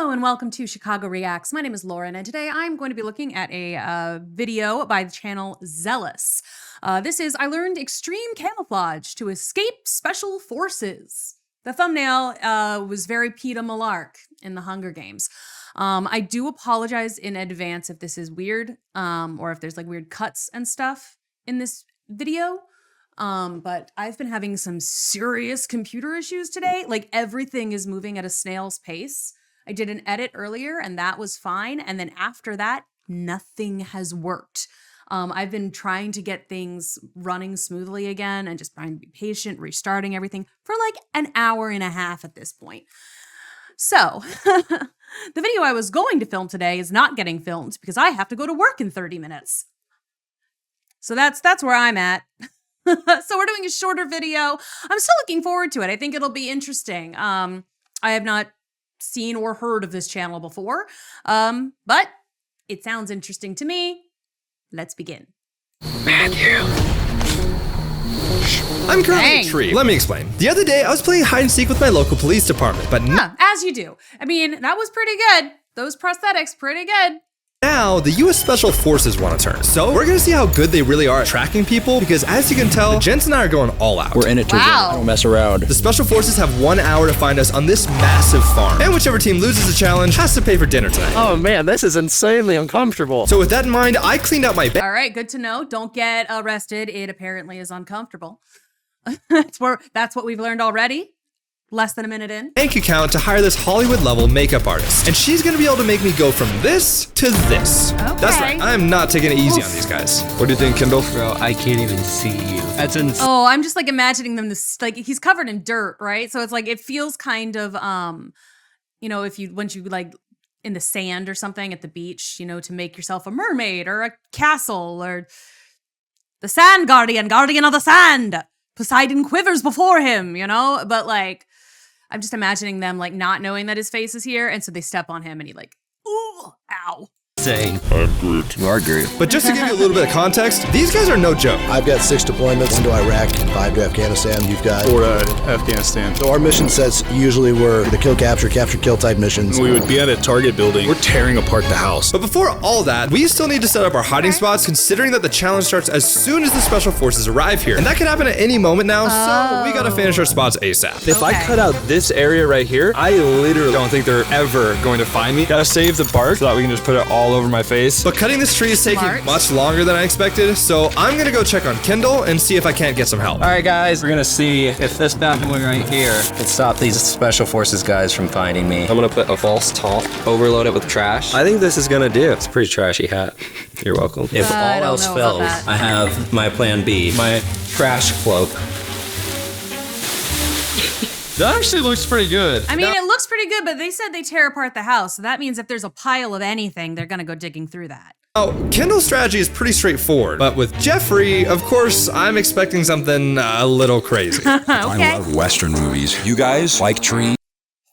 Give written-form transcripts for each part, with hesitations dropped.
Hello and welcome to Chicago Reacts. My name is Lauren and today I'm going to be looking at a video by the channel Zealous. This is, I learned extreme camouflage to escape special forces. The thumbnail was very Peeta Mellark in the Hunger Games. I do apologize in advance if this is weird or if there's like weird cuts and stuff in this video. But I've been having some serious computer issues today. Like everything is moving at a snail's pace. I did an edit earlier and that was fine. And then after that, nothing has worked. I've been trying to get things running smoothly again and just trying to be patient, restarting everything for like an hour and a half at this point. So the video I was going to film today is not getting filmed because I have to go to work in 30 minutes. So that's where I'm at. So we're doing a shorter video. I'm still looking forward to it. I think it'll be interesting. I have not seen or heard of this channel before, but it sounds interesting to me. Let's begin. Matthew. I'm currently a tree. Let me explain. The other day, I was playing hide and seek with my local police department, but as you do. I mean, that was pretty good. Those prosthetics, pretty good. Now, the U.S. Special Forces want to turn. So, we're going to see how good they really are at tracking people, because as you can tell, Jens and I are going all out. We're in it to win. Don't mess around. The Special Forces have 1 hour to find us on this massive farm, and whichever team loses the challenge has to pay for dinner tonight. Oh man, this is insanely uncomfortable. So with that in mind, I cleaned out my bed. All right, good to know. Don't get arrested. It apparently is uncomfortable. That's what we've learned already. Less than a minute in. Bank account to hire this Hollywood level makeup artist. And she's gonna be able to make me go from this to this. Okay. That's right, I'm not taking it easy on these guys. What do you think, Kendall? Bro, I can't even see you. That's insane. Oh, I'm just like imagining them like he's covered in dirt, right? So it's like, it feels kind of, you know, once you like in the sand or something at the beach, you know, to make yourself a mermaid or a castle or the sand guardian of the sand. Poseidon quivers before him, you know? But like, I'm just imagining them like not knowing that his face is here, and so they step on him and he like, ooh, ow. Insane. I'm Groot. You are Groot. But just to give you a little bit of context, these guys are no joke. I've got 6 deployments, 1 to Iraq, 5 to Afghanistan. You've got 4 to Afghanistan. So our mission sets usually were the kill, capture, kill type missions. We would be at a target building. We're tearing apart the house. But before all that, we still need to set up our hiding spots, considering that the challenge starts as soon as the Special Forces arrive here. And that can happen at any moment now, so we gotta finish our spots ASAP. If I cut out this area right here, I literally don't think they're ever going to find me. Gotta save the bark so that we can just put it all over my face. But cutting this tree is taking much longer than I expected, so I'm gonna go check on Kendall and see if I can't get some help. All right, guys, we're gonna see if this bad boy right here can stop these Special Forces guys from finding me. I'm gonna put a false top, overload it with trash. I think this is gonna do. It's a pretty trashy hat. You're welcome. If all else fails, I have my plan B, my trash cloak. That actually looks pretty good. I mean, it looks pretty good, but they said they tear apart the house. So that means if there's a pile of anything, they're gonna go digging through that. Now, Kendall's strategy is pretty straightforward, but with Jeffrey, of course, I'm expecting something a little crazy. Okay. I love Western movies. You guys like trees?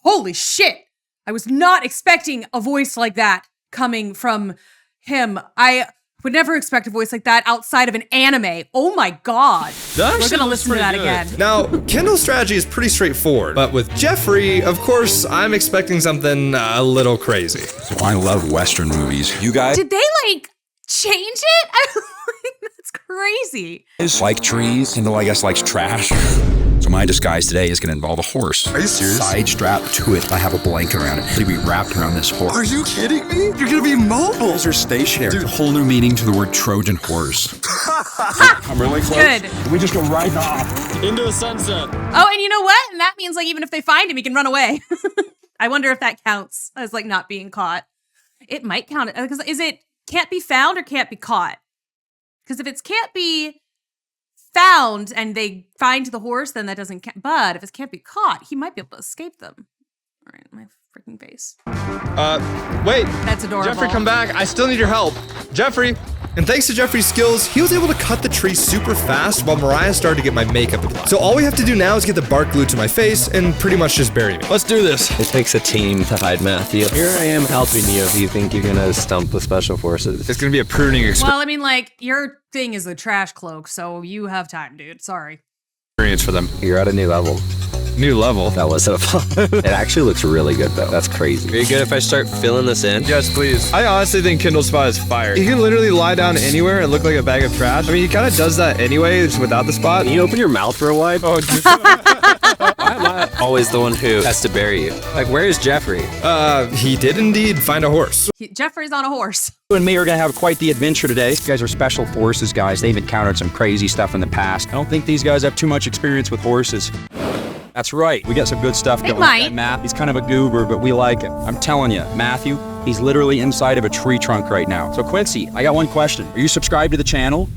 Holy shit! I was not expecting a voice like that coming from him. I would never expect a voice like that outside of an anime. Oh my god. We're gonna listen to that again. Now, Kendall's strategy is pretty straightforward, but with Jeffrey, of course, I'm expecting something a little crazy. I love Western movies. You guys Did they like change it? I mean, that's crazy. like trees? Kendall, I guess, likes trash. So my disguise today is going to involve a horse. Are you serious? Side strap to it. I have a blanket around it. It'll be wrapped around this horse. Are you kidding me? You're going to be mobile. These are stationary. There's a whole new meaning to the word Trojan horse. I'm really close. Good. Can we just go right off? Into the sunset. Oh, and you know what? And that means like even if they find him, he can run away. I wonder if that counts as like not being caught. It might count because is it can't be found or can't be caught? Because if it's can't be found and they find the horse, then that doesn't count. But if it can't be caught, he might be able to escape them. All right, my freaking face. Wait. That's adorable. Jeffrey, come back. I still need your help. Jeffrey. And thanks to Jeffrey's skills, he was able to cut the tree super fast while Mariah started to get my makeup applied. So all we have to do now is get the bark glued to my face and pretty much just bury me. Let's do this. It takes a team to hide Matthew. Here I am helping you if you think you're gonna stump the Special Forces. It's gonna be a pruning Well, I mean, like, your thing is a trash cloak, so you have time, dude. Sorry. experience for them. You're at a new level. New level. That wasn't a fun. It actually looks really good though. That's crazy. Are you good if I start filling this in? Yes, please. I honestly think Kindle's spot is fire. He can literally lie down anywhere and look like a bag of trash. I mean, he kind of does that anyway, just without the spot. Can you open your mouth real wide? Oh, dude. Why am I always the one who has to bury you? Like, where's Jeffrey? He did indeed find a horse. Jeffrey's on a horse. You and me are gonna have quite the adventure today. These guys are special forces guys. They've encountered some crazy stuff in the past. I don't think these guys have too much experience with horses. That's right. We got some good stuff They going. might. That Matt, he's kind of a goober, but we like him. I'm telling you, Matthew, he's literally inside of a tree trunk right now. So Quincy, I got one question. Are you subscribed to the channel?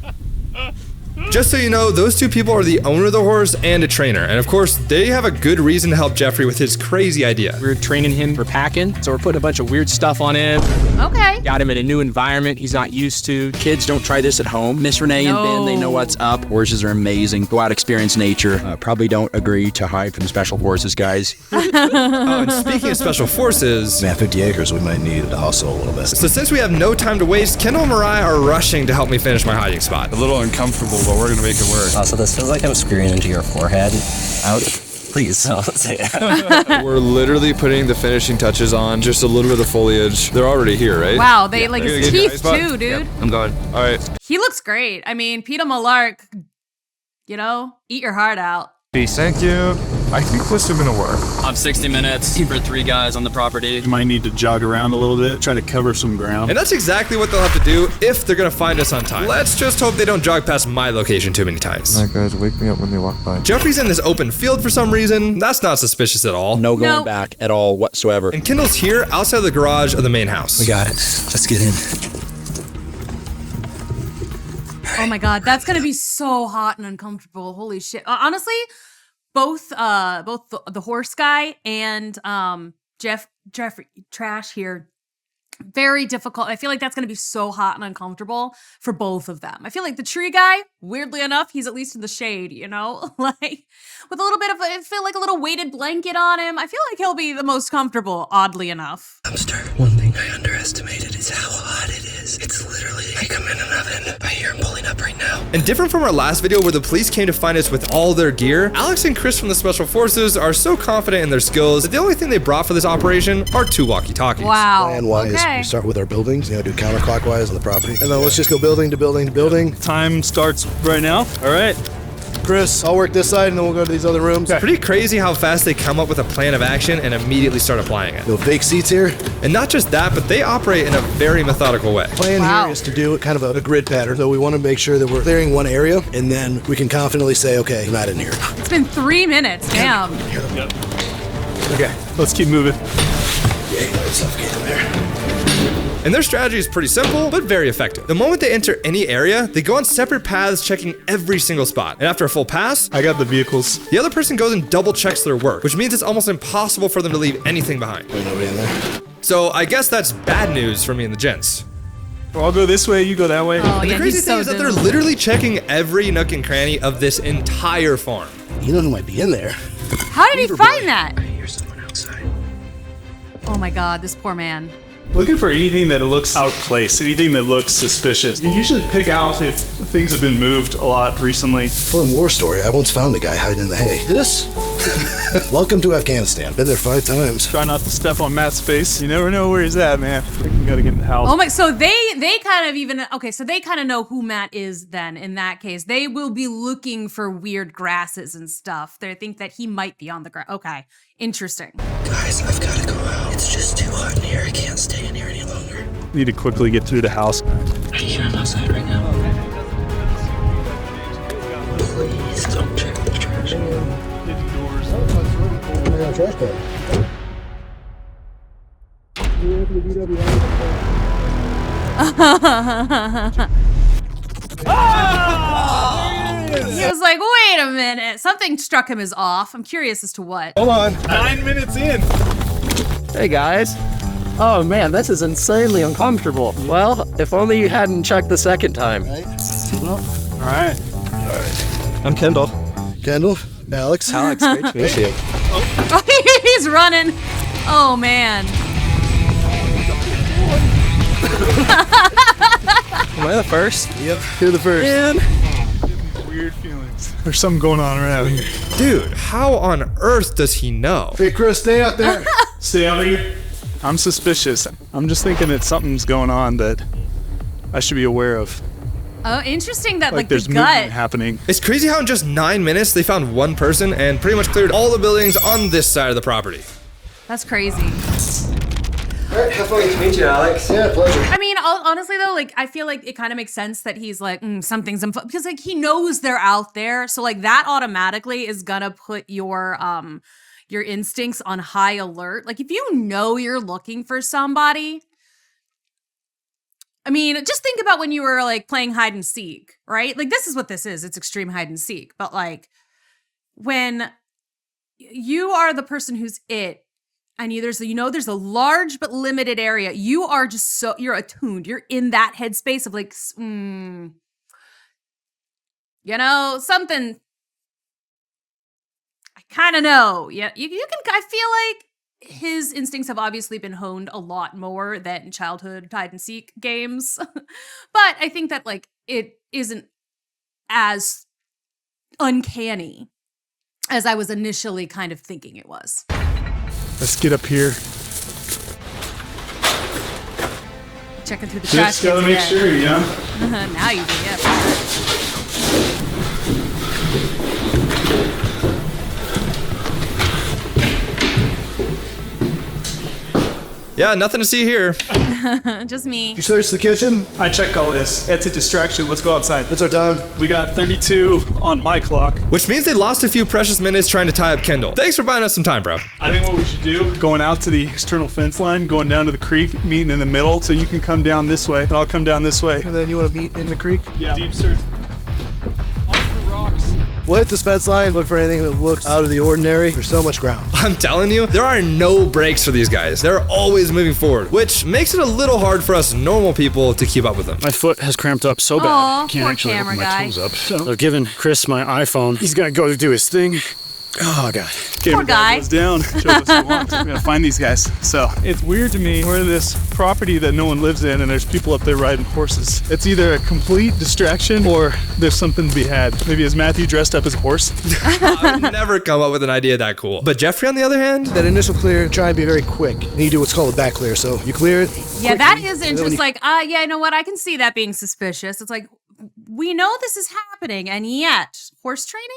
Just so you know, those two people are the owner of the horse and a trainer. And of course, they have a good reason to help Jeffrey with his crazy idea. We're training him for packing, so we're putting a bunch of weird stuff on him. Okay. Got him in a new environment he's not used to. Kids, don't try this at home. Miss Renee and Ben, they know what's up. Horses are amazing. Go out, experience nature. Probably don't agree to hide from special forces guys. Oh, and speaking of special forces, Man, 50 acres, we might need to hustle a little bit. so since we have no time to waste, Kendall and Mariah are rushing to help me finish my hiding spot. A little uncomfortable, but we're gonna make it work. Also, this feels like I'm screwing into your forehead. Out. Please, don't say it. We're literally putting the finishing touches on, just a little bit of foliage. They're already here, right? Wow, they like There his you go. teeth Spot. too, dude. I'm going. All right. He looks great. I mean, Peeta Mellark, you know, eat your heart out. Peace. Thank you. I think this is gonna work. I'm 60 minutes for 3 guys on the property. You might need to jog around a little bit, try to cover some ground. And that's exactly what they'll have to do if they're gonna find us on time. Let's just hope they don't jog past my location too many times. That guys wake me up when they walk by. Jeffrey's in this open field for some reason. That's not suspicious at all. No going No. back at all whatsoever. And Kendall's here outside of the garage of the main house. We got it. Let's get in. Oh my god, that's gonna be so hot and uncomfortable. Holy shit. Honestly, both the horse guy and Jeffrey Trash here, very difficult. I feel like that's gonna be so hot and uncomfortable for both of them. I feel like the tree guy, weirdly enough, he's at least in the shade, you know, like with a little bit of I feel like a little weighted blanket on him. I feel like he'll be the most comfortable, oddly enough. Dumpster. One thing I underestimated is how hot it is. It's literally like I'm in an oven. I hear him pulling up right now. And different from our last video where the police came to find us with all their gear, Alex and Chris from the Special Forces are so confident in their skills that the only thing they brought for this operation are 2 walkie-talkies. Wow. Plan-wise, Okay. we start with our buildings, do counterclockwise on the property. And then let's just go building to building to building. Time starts right now. All right. Chris, I'll work this side and then we'll go to these other rooms. Pretty crazy how fast they come up with a plan of action and immediately start applying it. No fake seats here. And not just that, but they operate in a very methodical way. Plan Wow. here is to do kind of a grid pattern. So we want to make sure that we're clearing one area and then we can confidently say, okay, you're not in here. It's been 3 minutes. Damn. okay, let's keep moving. Yeah, you know, it's suffocating there. And their strategy is pretty simple, but very effective. The moment they enter any area, they go on separate paths checking every single spot. And after a full pass, I got the vehicles. the other person goes and double checks their work, which means it's almost impossible for them to leave anything behind. There's nobody in there. So I guess that's bad news for me and the gents. Well, I'll go this way, you go that way. Oh The yeah, crazy he's thing so is that they're doomed. literally checking every nook and cranny of this entire farm. You know who might be in there? How did he find that? I hear someone outside. Oh my god, this poor man. Looking for anything that looks out of place, anything that looks suspicious. You usually pick out if things have been moved a lot recently. Fun war story. I once found a guy hiding in the hay. This? Welcome to Afghanistan. Been there 5 times. Try not to step on Matt's face. You never know where he's at, man. I think we gotta get in the house. Oh my, so they kind of even, okay, so they kind of know who Matt is then in that case. They will be looking for weird grasses and stuff. They think that he might be on the grass. Okay, interesting. Guys, I've gotta go out. It's just too hot in here. I can't stay in here any longer. Need to quickly get through the house. I hear him outside right now. Please don't check the trash. Trash bag. He was like, wait a minute. Something struck him as off. I'm curious as to what. Hold on. 9 minutes in. Hey guys. Oh man, this is insanely uncomfortable. Well, if only you hadn't checked the second time. All right. I'm Kendall. Kendall, Alex. Alex, great to meet you. He's running. Oh man. Am I the first? Yep, you're the first. Man, weird feelings. There's something going on around here. Dude, how on earth does he know? Hey, Chris, stay out there. Stay out here. I'm suspicious. I'm just thinking that something's going on that I should be aware of. Oh, interesting that like there's the movement gut. happening. It's crazy how in just 9 minutes they found one person and pretty much cleared all the buildings on this side of the property. That's crazy. All right, have fun. Good to meet you, Alex. Yeah, pleasure. I mean, honestly though, like I feel like it kind of makes sense that he's like something's because like he knows they're out there, so like that automatically is gonna put your instincts on high alert. Like if you know you're looking for somebody, I mean, just think about when you were like playing hide and seek, right? Like this is what this is. It's extreme hide and seek, but like when you are the person who's it. And there's a large but limited area. You are just you're attuned. You're in that headspace of like, something. I kind of know. Yeah, you can. I feel like his instincts have obviously been honed a lot more than childhood hide and seek games, but I think that like it isn't as uncanny as I was initially kind of thinking it was. Let's get up here. Checking through the trash. Just gotta make sure, you know? Now you do, yeah. Yeah, nothing to see here. Just me. You search the kitchen? I checked all this. It's a distraction. Let's go outside. That's our time. We got 32 on my clock. Which means they lost a few precious minutes trying to tie up Kendall. Thanks for buying us some time, bro. I think what we should do, going out to the external fence line, going down to the creek, meeting in the middle, so you can come down this way, and I'll come down this way. And then you want to meet in the creek? Yeah. Deep search. Off the rocks. We'll hit this fence line, look for anything that looks out of the ordinary. There's so much ground. I'm telling you, there are no breaks for these guys. They're always moving forward, which makes it a little hard for us normal people to keep up with them. My foot has cramped up so bad. Aw, Can't poor actually camera open my guy. toes up. So I've given Chris my iPhone. He's gonna go do his thing. Oh God. Poor guy. Goes down. Shows us who wants. We're gonna find these guys. So it's weird to me. We're in this property that no one lives in, and there's people up there riding horses. It's either a complete distraction or there's something to be had. Maybe is Matthew dressed up as a horse? I would never come up with an idea that cool. But Jeffrey, on the other hand, That initial clear, try and be very quick. And you do what's called a back clear. So you clear it. Yeah, quickly, that is and then when interesting. you Like, yeah, you know what? I can see that being suspicious. It's like, we know this is happening, and yet, horse training?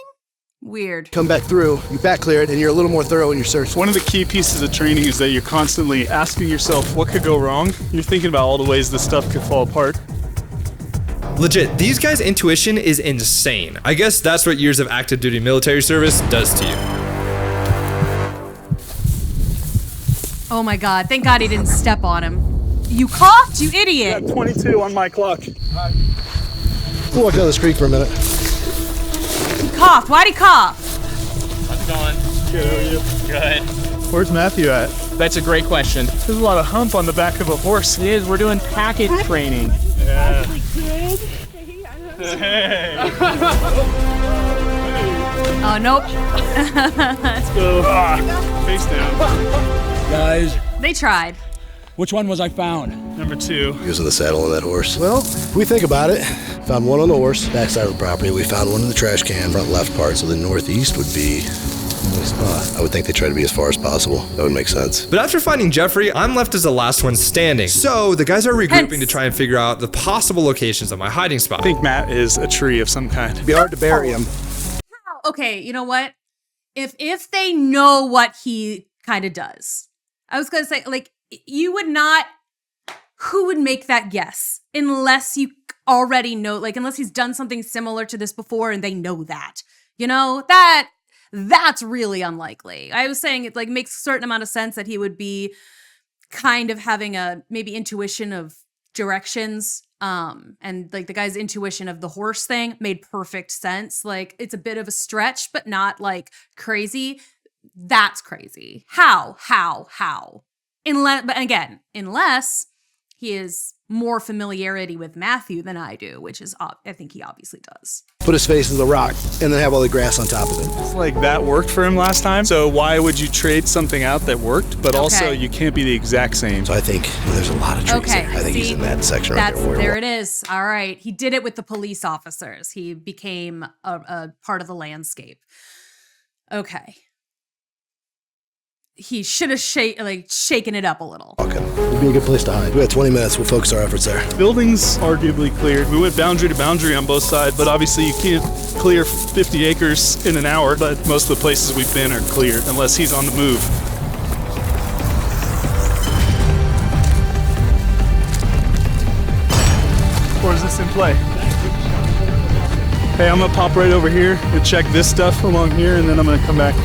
Weird. come back through, you back clear it, and you're a little more thorough in your search. One of the key pieces of training is that you're constantly asking yourself what could go wrong. You're thinking about all the ways this stuff could fall apart. legit, these guys' intuition is insane. I guess that's what years of active duty military service does to you. Oh my God, thank God he didn't step on him. You coughed, you idiot. Got 22 on my clock. We'll walk down this creek for a minute. He coughed, why'd he cough? How's it going? Good, how are you? Good. Where's Matthew at? That's a great question. There's a lot of hump on the back of a horse. It is. We're doing packet training. Yeah. Oh, nope. Let's go. Face down. Guys, They tried. which one was I found? Number 2. Using the saddle on that horse. Well, if we think about it, found one on the horse, backside of the property. We found one in the trash can, front left part. So the northeast would be the only spot. I would think they try to be as far as possible. That would make sense. But after finding Jeffrey, I'm left as the last one standing. So the guys are regrouping Hence. to try and figure out the possible locations of my hiding spot. I think Matt is a tree of some kind. It'd be hard to bury him. Okay, you know what? If they know what he kind of does, I was gonna say, like, you would not. Who would make that guess unless you already know, like, unless he's done something similar to this before and they know that, you know, that's really unlikely. I was saying it like makes a certain amount of sense that he would be kind of having a maybe intuition of directions. And like the guy's intuition of the horse thing made perfect sense. Like it's a bit of a stretch, but not like crazy. That's crazy. How? But again, unless he is more familiarity with Matthew than I do, which is, I think he obviously does. Put his face in the rock and then have all the grass on top of it. It's like that worked for him last time, so why would you trade something out that worked? But also, you can't be the exact same. So I think there's a lot of trees there. I think he's in that section right there. There it is. All right. He did it with the police officers. He became a part of the landscape. Okay. He should have shaken it up a little. Okay, it'd be a good place to hide. We got 20 minutes. We'll focus our efforts there. Buildings arguably cleared. We went boundary to boundary on both sides, but obviously you can't clear 50 acres in an hour. But most of the places we've been are clear, unless he's on the move. Or is this in play? Hey, I'm gonna pop right over here and check this stuff along here, and then I'm gonna come back.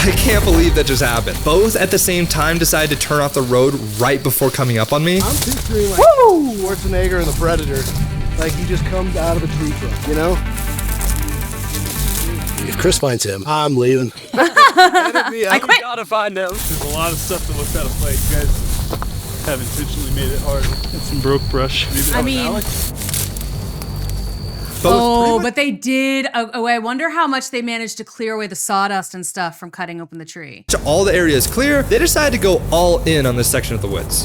I can't believe that just happened. Both at the same time decided to turn off the road right before coming up on me. I'm picturing like Schwarzenegger and the Predator. Like he just comes out of a tree trunk, you know? If Chris finds him, I'm leaving. I quit. Gotta find him. There's a lot of stuff that looks out of place. You guys have intentionally made it hard. Got some broke brush. Maybe that was Alex. But they did. Oh, I wonder how much they managed to clear away the sawdust and stuff from cutting open the tree. All the area is clear. They decided to go all in on this section of the woods.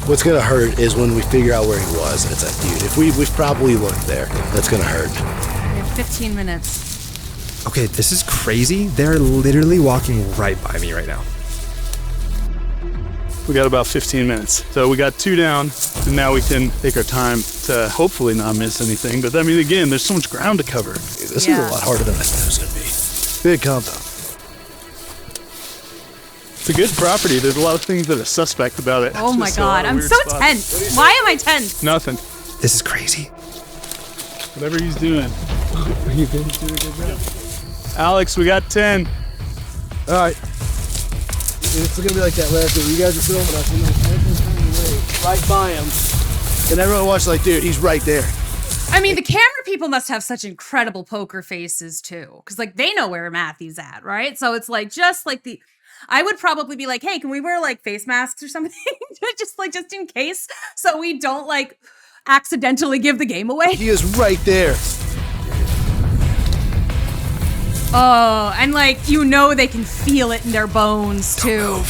What's gonna hurt is when we figure out where he was. And it's like, dude, if we've probably looked there, that's gonna hurt. We have 15 minutes. Okay, this is crazy. They're literally walking right by me right now. We got about 15 minutes. So we got 2 down, and now we can take our time to hopefully not miss anything. But I mean, again, there's so much ground to cover. This is a lot harder than I thought it was gonna be. Big compound. It's a good property. There's a lot of things that are suspect about it. Oh my God, I'm so tense. Why am I tense? Nothing. This is crazy. Whatever he's doing. You've been doing a good job. Alex, we got 10. All right. It's gonna be like that last week. You guys are filming us, and right by him, and everyone watched like, dude, he's right there. I mean, the camera people must have such incredible poker faces too, because like they know where Matthew's at, right? So it's like just like I would probably be like, hey, can we wear like face masks or something, just in case, so we don't like accidentally give the game away. He is right there. Oh, and like, you know they can feel it in their bones, too.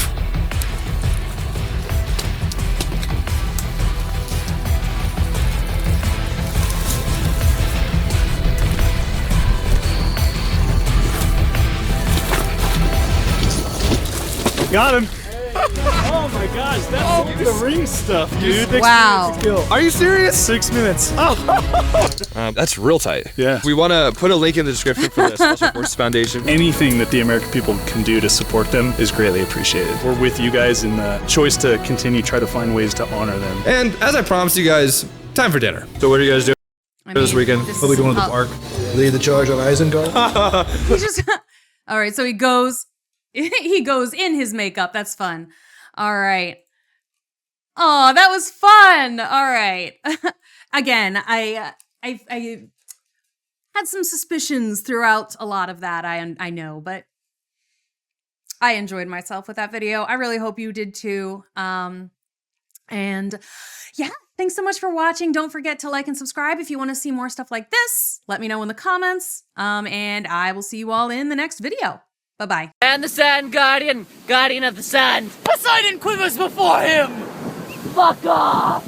Got him. Oh my gosh, that's the ring stuff, dude. Wow. Are you serious? 6 minutes. That's real tight. Yeah. We want to put a link in the description for the Special Forces Foundation. Anything that the American people can do to support them is greatly appreciated. We're with you guys in the choice to continue try to find ways to honor them. And as I promised you guys, time for dinner. So what are you guys doing this weekend? What are we going to the park? Lead the charge on Isengard. He just, all right, so he goes in his makeup. That's fun. All right. Oh, that was fun. All right. Again, I had some suspicions throughout a lot of that. I know, but I enjoyed myself with that video. I really hope you did too. And yeah, thanks so much for watching. Don't forget to like and subscribe if you want to see more stuff like this. Let me know in the comments. And I will see you all in the next video. Bye-bye. And the Sand Guardian, Guardian of the Sand. Poseidon quivers before him! Fuck off!